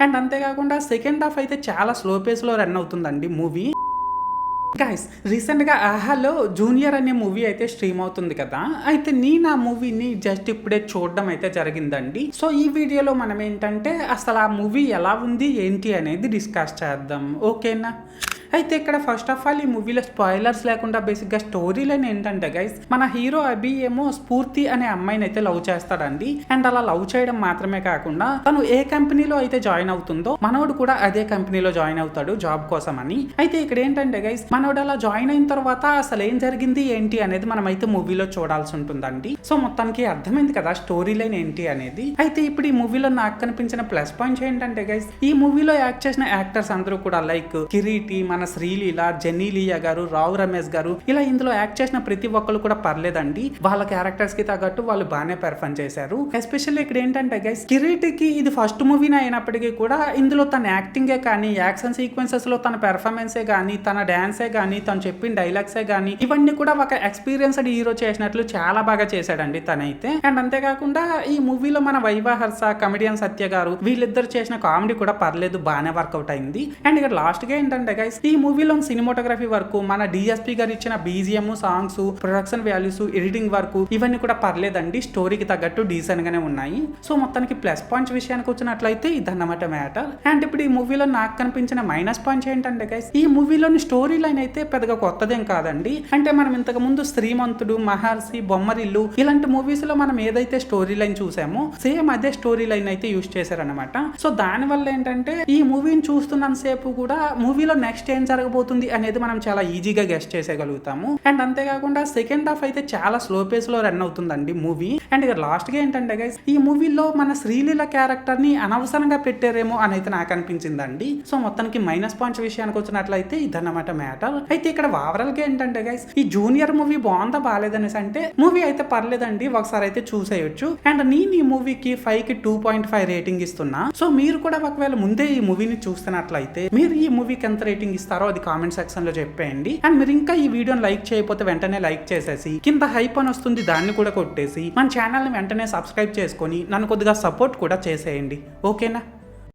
And అంతేకాకుండా second half అయితే చాలా స్లో పేస్ లో రన్ అవుతుందండి మూవీ. గైస్ రీసెంట్గా ఆహాలో జూనియర్ అనే మూవీ అయితే స్ట్రీమ్ అవుతుంది కదా, అయితే నేను ఆ మూవీని జస్ట్ ఇప్పుడే చూడడం అయితే జరిగిందండి. సో ఈ వీడియోలో మనం ఏంటంటే అసలు ఆ మూవీ ఎలా ఉంది ఏంటి అనేది డిస్కస్ చేద్దాం, ఓకేనా. అయితే ఇక్కడ ఫస్ట్ ఆఫ్ ఆల్ ఈ మూవీలో స్పాయిలర్స్ లేకుండా బేసిక్గా స్టోరీ లైన్ ఏంటంటే గైస్, మన హీరో అభి ఏమో స్ఫూర్తి అనే అమ్మాయిని అయితే లవ్ చేస్తాడండి. అండ్ అలా లవ్ చేయడం మాత్రమే కాకుండా తను ఏ కంపెనీలో అయితే జాయిన్ అవుతుందో మనోడు కూడా అదే కంపెనీలో జాయిన్ అవుతాడు జాబ్ కోసం అని. అయితే ఇక్కడ ఏంటంటే గైస్, మనోడు అలా జాయిన్ అయిన తర్వాత అసలు ఏం జరిగింది ఏంటి అనేది మనం అయితే మూవీలో చూడాల్సి ఉంటుందండి. సో మొత్తానికి అర్థమైంది కదా స్టోరీ లైన్ ఏంటి అనేది. అయితే ఇప్పుడు ఈ మూవీలో నాకు కనిపించిన ప్లస్ పాయింట్స్ ఏంటంటే గైస్, ఈ మూవీలో యాక్ట్ చేసిన యాక్టర్స్ అందరూ కూడా లైక్ కిరీటి, మన శ్రీలీల, జెన్నీలియా గారు, రావు రమేష్ గారు, ఇలా ఇందులో యాక్ట్ చేసిన ప్రతి ఒక్కరు కూడా పర్లేదండి. వాళ్ళ క్యారెక్టర్స్ కి తగ్గట్టు వాళ్ళు బాగానే పెర్ఫార్మ్ చేశారు. ఎస్పెషల్లీ ఇక్కడ ఏంటంటే గైస్, కిరీటికి ఇది ఫస్ట్ మూవీనే అయినప్పటికీ కూడా ఇందులో తన యాక్టింగే కానీ, యాక్షన్ సీక్వెన్సెస్ లో తన పెర్ఫార్మెన్సే కానీ, తన డాన్సే కానీ, తను చెప్పిన డైలాగ్సే కానీ, ఇవన్నీ కూడా ఒక ఎక్స్పీరియన్స్డ్ హీరో చేసినట్లు చాలా బాగా చేశాడండి తనైతే. అండ్ అంతేకాకుండా ఈ మూవీలో మన వైవా హర్ష, కమెడియన్ సత్య గారు, వీళ్ళిద్దరు చేసిన కామెడీ కూడా పర్లేదు, బాగానే వర్కౌట్ అయింది. అండ్ ఇక్కడ లాస్ట్ గా ఏంటంటే గైస్, ఈ మూవీలో సినిమాటోగ్రఫీ వర్క్, మన డిఎస్పీ గారు ఇచ్చిన BGM, songs, production values, editing work, ఇవన్నీ కూడా పర్లేదండి, స్టోరీకి తగ్గట్టు డీసెంట్ గానే ఉన్నాయి. సో మొత్తానికి ప్లస్ పాయింట్స్ విషయానికి వచ్చినట్లయితే ఇదన్నమాట మ్యాటర్. అండ్ ఇప్పుడు ఈ మూవీలో నాకు కనిపించిన మైనస్ పాయింట్స్ ఏంటంటే గైస్, ఈ మూవీలోని స్టోరీ లైన్ అయితే పెద్దగా కొత్తదేం కాదండి. అంటే మనం ఇంతకు ముందు శ్రీమంతుడు, మహర్షి, బొమ్మరిల్లు ఇలాంటి మూవీస్ లో మనం ఏదైతే స్టోరీ లైన్ చూసామో సేమ్ అదే స్టోరీ లైన్ అయితే యూజ్ చేశారనమాట. సో దాని వల్ల ఏంటంటే ఈ మూవీని చూస్తున్నంత సేపు కూడా మూవీలో నెక్స్ట్ ఏం జరగబోతుంది అనేది మనం చాలా ఈజీగా గెస్ట్ చేసేయగలుగుతాము. అండ్ అంతేకాకుండా సెకండ్ హాఫ్ అయితే చాలా స్లో పేస్ లో రన్ అవుతుందండి మూవీ. అండ్ ఇక లాస్ట్ గా ఏంటంటే గైస్, ఈ మూవీలో మన శ్రీలీల క్యారెక్టర్ ని అనవసరంగా పెట్టారేమో అని అయితే నాకు అనిపించిందండి. సో మొత్తానికి మైనస్ పాయింట్స్ విషయానికి వచ్చినట్లయితే ఇదన్నమాట మ్యాటర్. అయితే ఇక్కడ ఓవరాల్ గా ఏంటంటే గైస్, ఈ జూనియర్ మూవీ బాగుందా బాగాలేదనేసి అంటే మూవీ అయితే పర్లేదండి, ఒకసారి అయితే చూసేయొచ్చు. అండ్ నేను ఈ మూవీకి 5 కి 2.5 రేటింగ్ ఇస్తున్నా. సో మీరు కూడా ఒకవేళ ముందే ఈ మూవీని చూస్తున్నట్లయితే మీరు ఈ మూవీకి ఎంత రేటింగ్ ఇస్తారో అది కామెంట్ సెక్షన్ లో చెప్పేయండి. అండ్ మీరు ఇంకా ఈ వీడియోని లైక్ చేయకపోతే వెంటనే లైక్ చేసేసి కింద హైప్ అని వస్తుంది దాన్ని కూడా కొట్టేసి మన ఛానల్ ని వెంటనే సబ్స్క్రైబ్ చేసుకొని నన్ను కొద్దిగా సపోర్ట్ కూడా చేసేయండి, ఓకేనా.